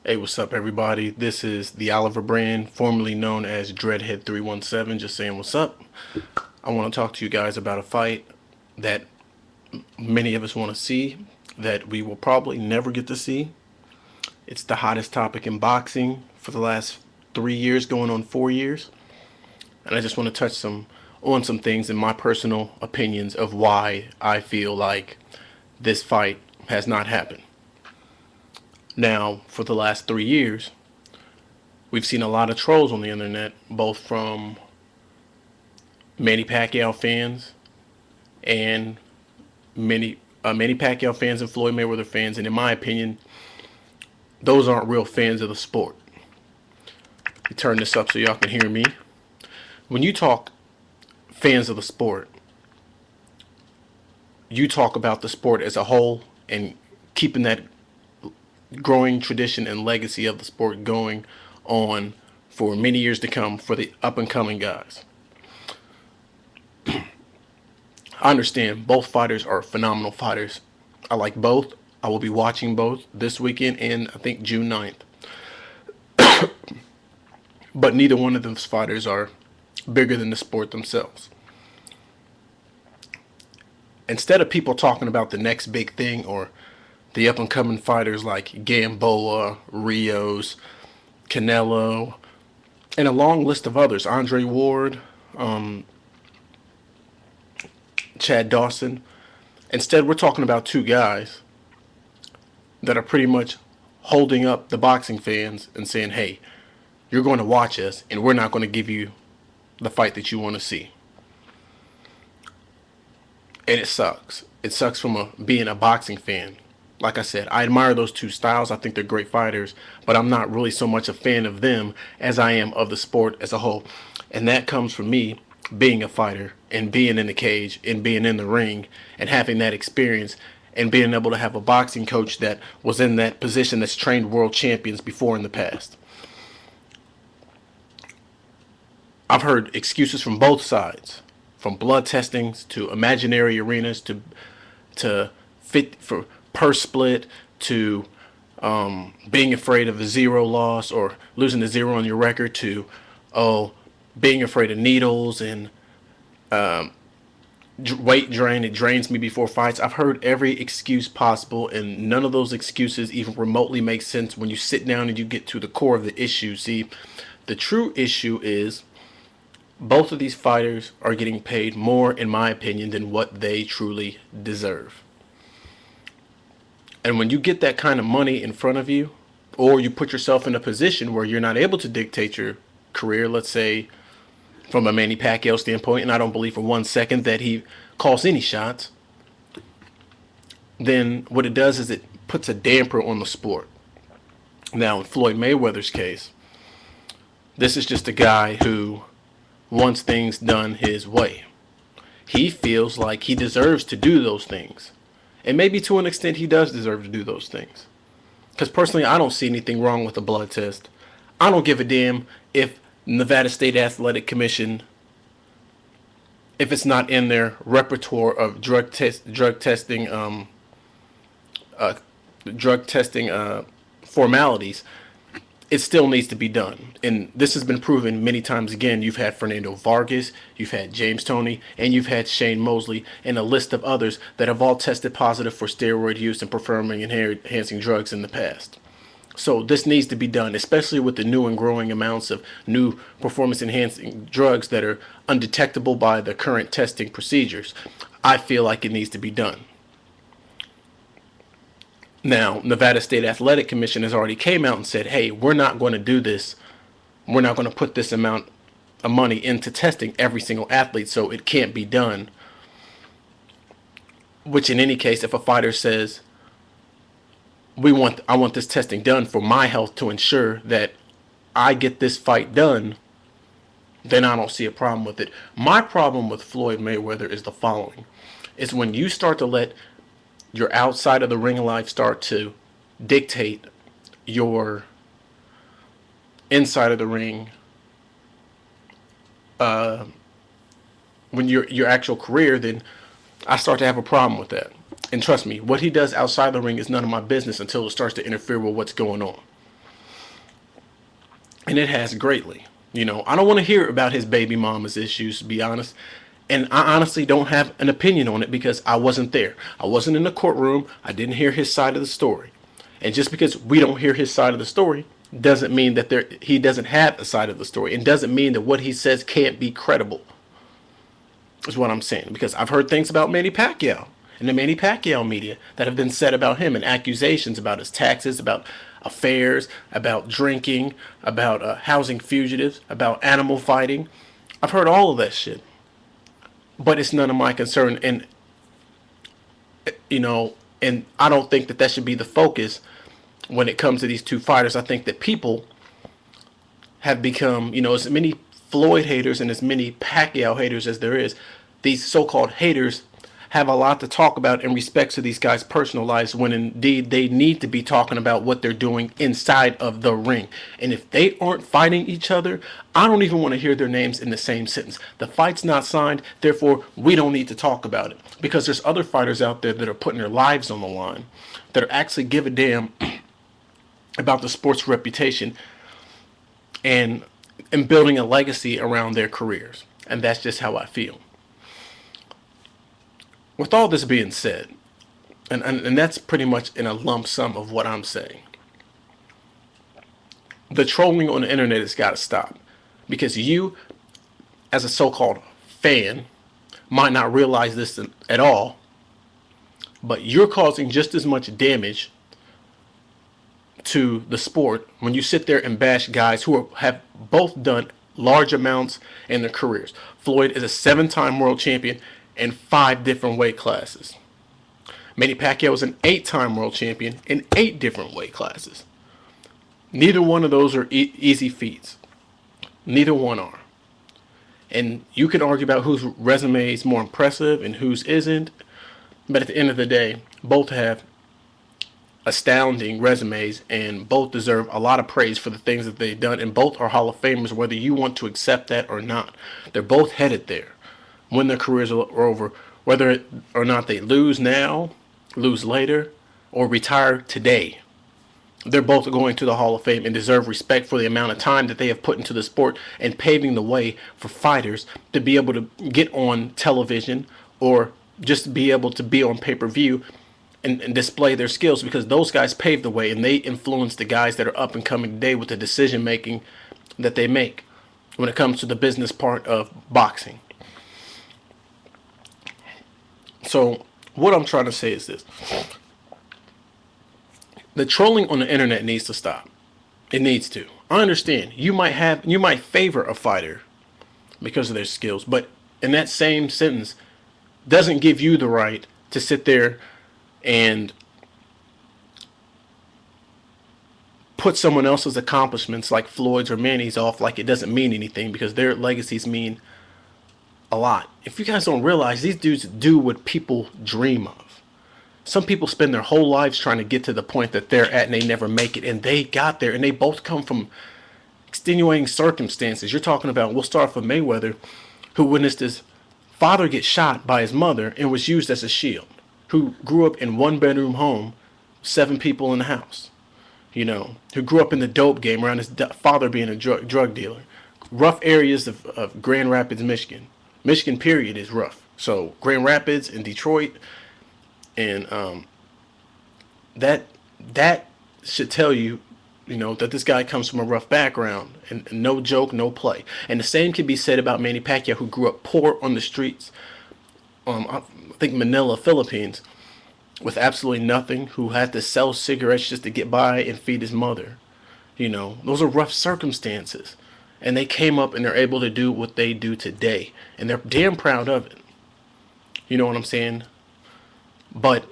Hey, what's up, everybody? This is the Oliver brand, formerly known as Dreadhead317. Just saying what's up. I want to talk to you guys about a fight that many of us want to see, that we will probably never get to see. It's the hottest topic in boxing for the last 3 years, going on 4 years. And I just want to touch on some things in my personal opinions of why I feel like this fight has not happened. Now, for the last 3 years, we've seen a lot of trolls on the internet, both from Manny Pacquiao fans and Manny Pacquiao fans and Floyd Mayweather fans, and in my opinion, those aren't real fans of the sport. Let me turn this up so y'all can hear me. When you talk fans of the sport, you talk about the sport as a whole and keeping that growing tradition and legacy of the sport going on for many years to come for the up and coming guys. I understand both fighters are phenomenal fighters. I like both. I will be watching both this weekend and I think June 9th. But neither one of those fighters are bigger than the sport themselves. Instead of people talking about the next big thing or the up and coming fighters like Gamboa, Rios, Canelo, and a long list of others, Andre Ward, Chad Dawson. Instead, we're talking about two guys that are pretty much holding up the boxing fans and saying, hey, you're going to watch us and we're not going to give you the fight that you want to see. And it sucks. It sucks from being a boxing fan. Like I said, I admire those two styles. I think they're great fighters, but I'm not really so much a fan of them as I am of the sport as a whole. And that comes from me being a fighter and being in the cage and being in the ring and having that experience and being able to have a boxing coach that was in that position that's trained world champions before in the past. I've heard excuses from both sides, from blood testings to imaginary arenas to fit for purse split to being afraid of a zero loss or losing a zero on your record to being afraid of needles and weight drain. It drains me before fights. I've heard every excuse possible, and none of those excuses even remotely make sense when you sit down and you get to the core of the issue. See, the true issue is both of these fighters are getting paid more, in my opinion, than what they truly deserve. And when you get that kind of money in front of you, or you put yourself in a position where you're not able to dictate your career, let's say from a Manny Pacquiao standpoint, and I don't believe for 1 second that he calls any shots, then what it does is it puts a damper on the sport. Now, in Floyd Mayweather's case, this is just a guy who wants things done his way. He feels like he deserves to do those things. And maybe to an extent he does deserve to do those things. Because personally, I don't see anything wrong with a blood test. I don't give a damn if Nevada State Athletic Commission, if it's not in their repertoire of drug testing formalities. It still needs to be done. And this has been proven many times again. You've had Fernando Vargas, you've had James Toney, and you've had Shane Mosley, and a list of others that have all tested positive for steroid use and performance-enhancing drugs in the past. So this needs to be done, especially with the new and growing amounts of new performance-enhancing drugs that are undetectable by the current testing procedures. I feel like it needs to be done. Now, Nevada State Athletic Commission has already came out and said, hey, we're not going to do this. We're not going to put this amount of money into testing every single athlete, so it can't be done. Which in any case, if a fighter says, I want this testing done for my health to ensure that I get this fight done, then I don't see a problem with it. My problem with Floyd Mayweather is the following. It's when you start to let your outside of the ring life start to dictate your inside of the ring, when your actual career, then I start to have a problem with that. And trust me, what he does outside the ring is none of my business until it starts to interfere with what's going on. and it has greatly. I don't want to hear about his baby mama's issues, to be honest. And I honestly don't have an opinion on it because I wasn't there. I wasn't in the courtroom. I didn't hear his side of the story. And just because we don't hear his side of the story doesn't mean that he doesn't have a side of the story. It doesn't mean that what he says can't be credible, is what I'm saying. Because I've heard things about Manny Pacquiao and the Manny Pacquiao media that have been said about him, and accusations about his taxes, about affairs, about drinking, about housing fugitives, about animal fighting. I've heard all of that shit, but it's none of my concern. And and I don't think that should be the focus when it comes to these two fighters. I think that people have become, as many Floyd haters and as many Pacquiao haters as there is, these so-called haters have a lot to talk about in respect to these guys' personal lives, when indeed they need to be talking about what they're doing inside of the ring. And if they aren't fighting each other, I don't even want to hear their names in the same sentence. The fight's not signed, therefore we don't need to talk about it. Because there's other fighters out there that are putting their lives on the line, that are actually give a damn about the sport's reputation and building a legacy around their careers. And that's just how I feel. With all this being said, and that's pretty much in a lump sum of what I'm saying, the trolling on the internet has got to stop. Because you, as a so-called fan, might not realize this at all, but you're causing just as much damage to the sport when you sit there and bash guys who have both done large amounts in their careers. Floyd is a 7-time world champion in 5 different weight classes. Manny Pacquiao is an 8-time world champion in 8 different weight classes. Neither one of those are easy feats. Neither one are. And you can argue about whose resume is more impressive and whose isn't, but at the end of the day, both have astounding resumes and both deserve a lot of praise for the things that they've done, and both are Hall of Famers, whether you want to accept that or not. They're both headed there when their careers are over, whether or not they lose now, lose later, or retire today. They're both going to the Hall of Fame and deserve respect for the amount of time that they have put into the sport and paving the way for fighters to be able to get on television or just be able to be on pay-per-view and display their skills, because those guys paved the way and they influence the guys that are up and coming today with the decision making that they make when it comes to the business part of boxing. So what I'm trying to say is this: the trolling on the internet needs to stop. It needs to. I understand you might favor a fighter because of their skills, but in that same sentence doesn't give you the right to sit there and put someone else's accomplishments like Floyd's or Manny's off like it doesn't mean anything, because their legacies mean a lot. If you guys don't realize, these dudes do what people dream of. Some people spend their whole lives trying to get to the point that they're at and they never make it, and they got there, and they both come from extenuating circumstances. You're talking about, we'll start off with Mayweather, who witnessed his father get shot by his mother and was used as a shield, who grew up in 1-bedroom home, 7 people in the house, who grew up in the dope game around his father being a drug dealer. Rough areas of Grand Rapids, Michigan. Michigan, period, is rough. So Grand Rapids and Detroit, and that should tell you, that this guy comes from a rough background, and no joke, no play. And the same can be said about Manny Pacquiao, who grew up poor on the streets, I think Manila, Philippines, with absolutely nothing, who had to sell cigarettes just to get by and feed his mother. Those are rough circumstances. And they came up and they're able to do what they do today. And they're damn proud of it. You know what I'm saying? But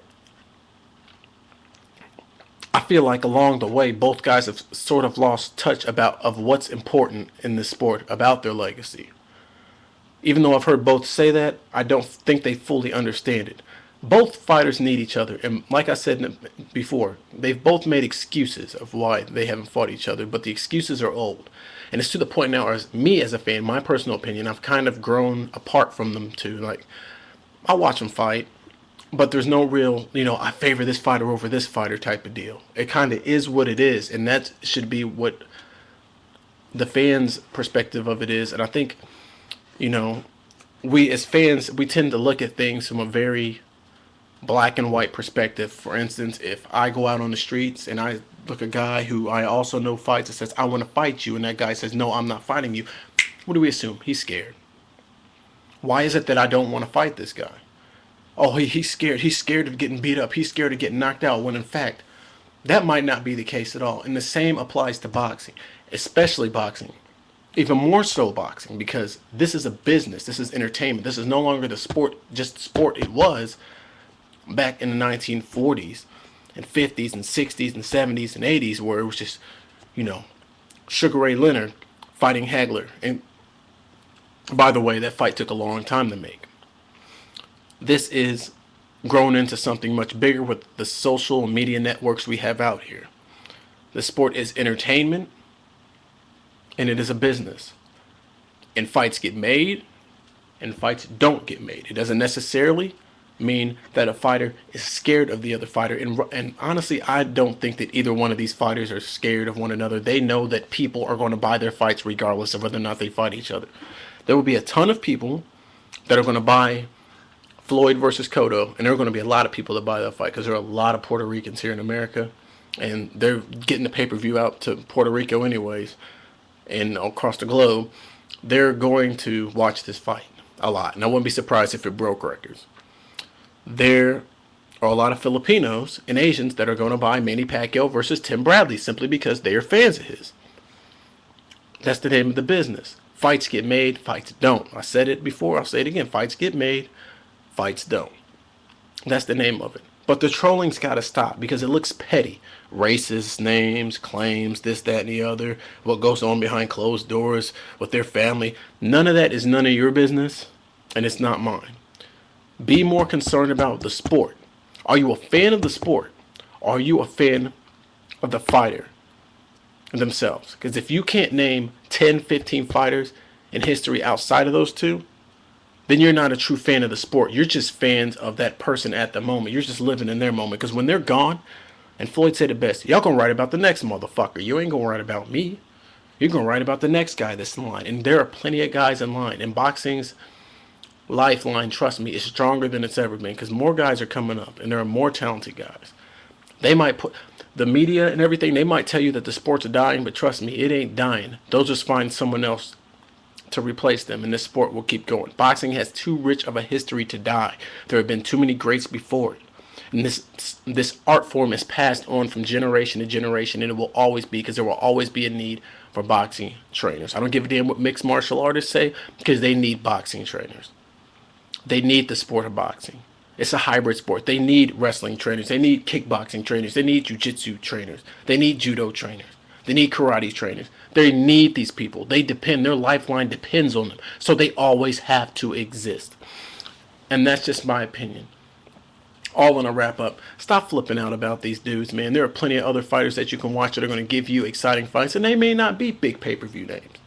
I feel like along the way, both guys have sort of lost touch of what's important in this sport, about their legacy. Even though I've heard both say that, I don't think they fully understand it. Both fighters need each other, and like I said before, they've both made excuses of why they haven't fought each other, but the excuses are old. And it's to the point now, as me as a fan, my personal opinion, I've kind of grown apart from them too. Like, I watch them fight, but there's no real, I favor this fighter over this fighter type of deal. It kind of is what it is, and that should be what the fans' perspective of it is, and I think, you know, we as fans, we tend to look at things from a very black and white perspective. For instance, if I go out on the streets and I look a guy who I also know fights and says, I want to fight you, and that guy says, no, I'm not fighting you, what do we assume? He's scared. Why is it that I don't want to fight this guy? Oh, he's scared. He's scared of getting beat up. He's scared of getting knocked out, when in fact, that might not be the case at all. And the same applies to boxing, especially boxing. Even more so boxing, because this is a business. This is entertainment. This is no longer the sport, just sport it was back in the 1940s and 50s and 60s and 70s and 80s, where it was just, you know, Sugar Ray Leonard fighting Hagler. And by the way, that fight took a long time to make. This is grown into something much bigger with the social media networks we have out here. The sport is entertainment, and it is a business. And fights get made, and fights don't get made. It doesn't necessarily mean that a fighter is scared of the other fighter. And honestly, I don't think that either one of these fighters are scared of one another. They know that people are going to buy their fights regardless of whether or not they fight each other. There will be a ton of people that are going to buy Floyd versus Cotto, and there are going to be a lot of people that buy that fight because there are a lot of Puerto Ricans here in America, and they're getting the pay-per-view out to Puerto Rico anyways, and across the globe. They're going to watch this fight a lot, and I wouldn't be surprised if it broke records. There are a lot of Filipinos and Asians that are going to buy Manny Pacquiao versus Tim Bradley simply because they are fans of his. That's the name of the business. Fights get made, fights don't. I said it before, I'll say it again. Fights get made, fights don't. That's the name of it. But the trolling's got to stop because it looks petty. Racist names, claims, this, that, and the other. What goes on behind closed doors with their family. None of that is none of your business, and it's not mine. Be more concerned about the sport. Are you a fan of the sport? Or are you a fan of the fighter themselves? Because if you can't name 10, 15 fighters in history outside of those two, then you're not a true fan of the sport. You're just fans of that person at the moment. You're just living in their moment. Because when they're gone, and Floyd said it best, y'all gonna write about the next motherfucker. You ain't gonna write about me. You're gonna write about the next guy that's in line. And there are plenty of guys in line. And boxing's lifeline, trust me, is stronger than it's ever been. Because more guys are coming up. And there are more talented guys. They might put the media and everything, they might tell you that the sport's dying, but trust me, it ain't dying. They'll just find someone else to replace them, and this sport will keep going. Boxing has too rich of a history to die. There have been too many greats before it. And this art form is passed on from generation to generation, and it will always be, because there will always be a need for boxing trainers. I don't give a damn what mixed martial artists say, because they need boxing trainers. They need the sport of boxing. It's a hybrid sport. They need wrestling trainers. They need kickboxing trainers. They need jiu-jitsu trainers. They need judo trainers. They need karate trainers. They need these people. They depend. Their lifeline depends on them. So they always have to exist. And that's just my opinion. All in a wrap up. Stop flipping out about these dudes, man. There are plenty of other fighters that you can watch that are going to give you exciting fights, and they may not be big pay-per-view names.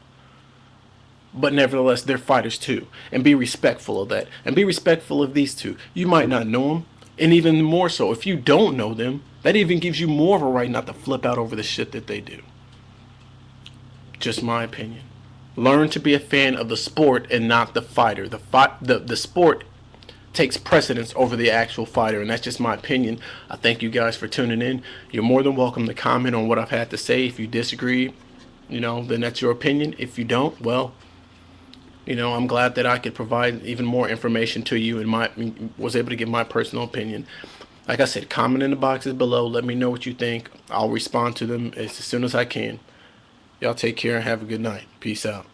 But nevertheless, they're fighters too. And be respectful of that. And be respectful of these two. You might not know them. And even more so, if you don't know them, that even gives you more of a right not to flip out over the shit that they do. Just my opinion. Learn to be a fan of the sport and not the fighter. The sport takes precedence over the actual fighter, and that's just my opinion. I thank you guys for tuning in. You're more than welcome to comment on what I've had to say. If you disagree, then that's your opinion. If you don't, well, I'm glad that I could provide even more information to you and was able to give my personal opinion. Like I said, comment in the boxes below. Let me know what you think. I'll respond to them as soon as I can. Y'all take care and have a good night. Peace out.